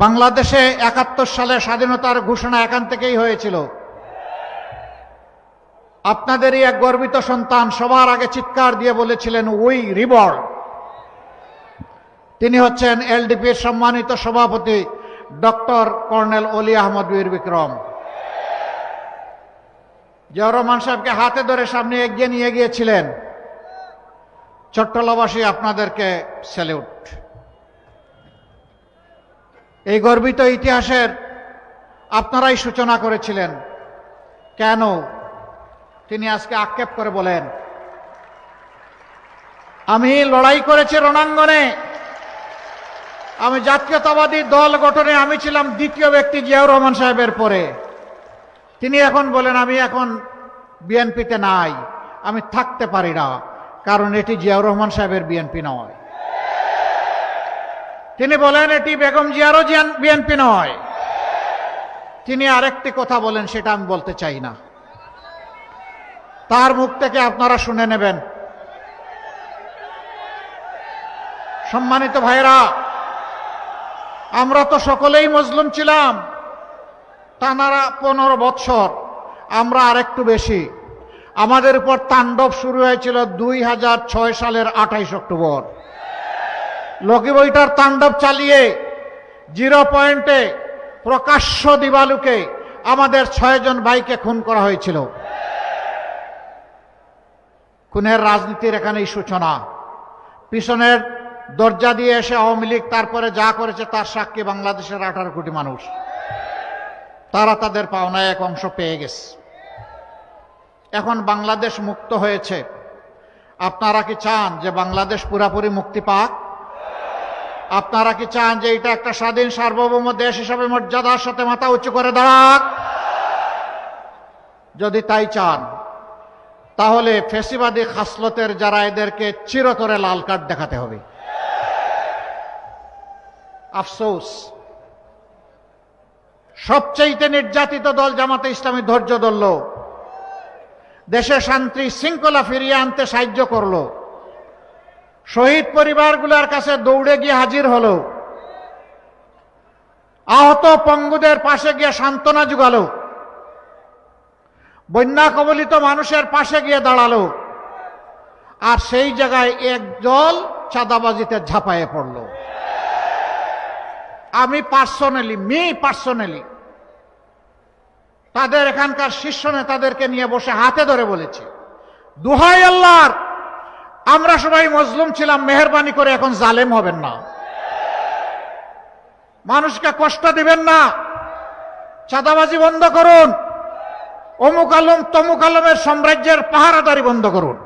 বাংলাদেশে ৭১ সালে স্বাধীনতার ঘোষণা এখান থেকেই হয়েছিল। আপনাদেরই এক গর্বিত সন্তান সবার আগে চিৎকার দিয়ে বলেছিলেন উই রিবর্ন। তিনি হচ্ছেন এলডিপির সম্মানিত সভাপতি ডক্টর কর্নেল অলি আহমদ বীর বিক্রম। জিয়াউর রহমান সাহেবকে হাতে ধরে সামনে এগিয়ে নিয়ে গিয়েছিলেন। চট্টলাবাসী আপনাদেরকে স্যালিউট। এই গর্বিত ইতিহাসের আপনারাই সূচনা করেছিলেন। কেন? তিনি আজকে আক্ষেপ করে বলেন, আমি লড়াই করেছি রণাঙ্গনে, আমি জাতীয়তাবাদী দল গঠনে আমি ছিলাম দ্বিতীয় ব্যক্তি জিয়াউর রহমান সাহেবের পরে। তিনি এখন বলেন আমি এখন বিএনপিতে নাই, আমি থাকতে পারি না, কারণ এটি জিয়াউর রহমান সাহেবের বিএনপি নয়। তিনি বলেন এটি বেগম জিয়ারও বিএনপি নয়। তিনি আরেকটি কথা বলেন, সেটা আমি বলতে চাই না, তার মুখ থেকে আপনারা শুনে নেবেন। সম্মানিত ভাইরা, আমরা তো সকলেই মজলুম ছিলাম টানা 15 বৎসর, আমরা আরেকটু বেশি। আমাদের উপর তাণ্ডব শুরু হয়েছিল 2006 সালের 28 অক্টোবর। লগি বইটার তাণ্ডব চালিয়ে 0 পয়েন্টে প্রকাশ্য দিবালুকে আমাদের 6 জন ভাইকে খুন করা হয়েছিল। খুনের রাজনীতির এখানেই সূচনা। পিছনের দরজা দিয়ে এসে আওয়ামী লীগ তারপরে যা করেছে তার সাক্ষী বাংলাদেশের 18 কোটি মানুষ। তারা তাদের পাওনায় এক অংশ পেয়ে গেছে। এখন বাংলাদেশ মুক্ত হয়েছে। আপনারা কি চান যে বাংলাদেশ পুরাপুরি মুক্তি পাক? আপনারা কি চান যে এটা একটা স্বাধীন সার্বভৌম দেশ হিসাবে মর্যাদার সাথে মাথা উঁচু করে দাঁড়াক? যদি তাই চান, তাহলে ফ্যাসিবাদী খাসলতের যারা, এদেরকে চিরতরে লাল কার্ড দেখাতে হবে। আফসোস, সবচেয়ে নির্যাতিত দল জামাতে ইসলামী ধৈর্য ধরল, দেশে শান্তি শৃঙ্খলা ফিরিয়ে আনতে সাহায্য করলো, শহীদ পরিবারগুলোর কাছে দৌড়ে গিয়ে হাজির হলো, আহত পঙ্গুদের পাশে গিয়ে সান্ত্বনা জুগালো, বন্যা কবলিত মানুষের পাশে গিয়ে দাঁড়ালো। আর সেই জায়গায় এক দল চাঁদাবাজিতে ঝাঁপায়ে পড়ল। আমি পার্সোনালি তাদের এখানকার শীর্ষ নেতাদেরকে নিয়ে বসে হাতে ধরে বলেছি, দোহাই আল্লাহর, আমরা সবাই মজলুম ছিলাম, মেহেরবানি করে এখন জালেম হবেন না, মানুষকে কষ্ট দিবেন না, চাঁদাবাজি বন্ধ করুন, অমুক আলম তমুক আলমের সাম্রাজ্যের পাহারাদারি বন্ধ করুন।